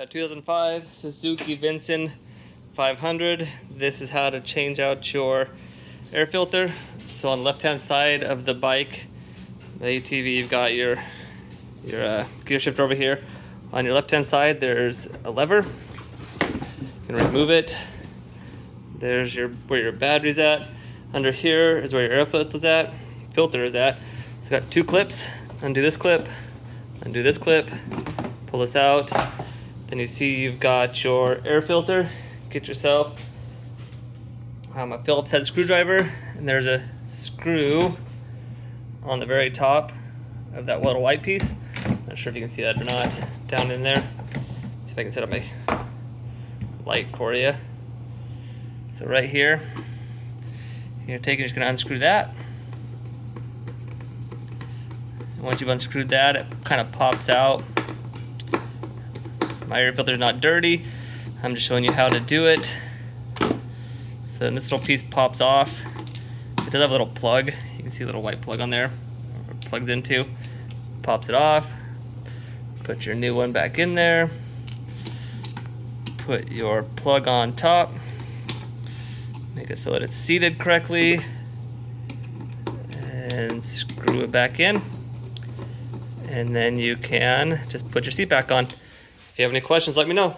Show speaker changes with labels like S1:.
S1: Got a 2005 Suzuki Vinson 500. This is how to change out your air filter. So on the left hand side of the bike, the ATV, you've got your gear shifter over here. On your left hand side there's a lever. You can remove it. There's where your battery's at. Under here is where your air filter is at. It's got two clips. Undo this clip, undo this clip, pull this out. Then you see you've got your air filter. Get yourself a Phillips head screwdriver, and there's a screw on the very top of that little white piece. Not sure if you can see that or not, down in there. See if I can set up my light for you. So right here, you're just gonna unscrew that. And once you've unscrewed that, it kind of pops out. My air filter is not dirty. I'm just showing you how to do it. So then this little piece pops off. It does have a little plug. You can see a little white plug on there, where it plugs into. Pops it off. Put your new one back in there. Put your plug on top. Make it so that it's seated correctly. And screw it back in. And then you can just put your seat back on. If you have any questions, let me know.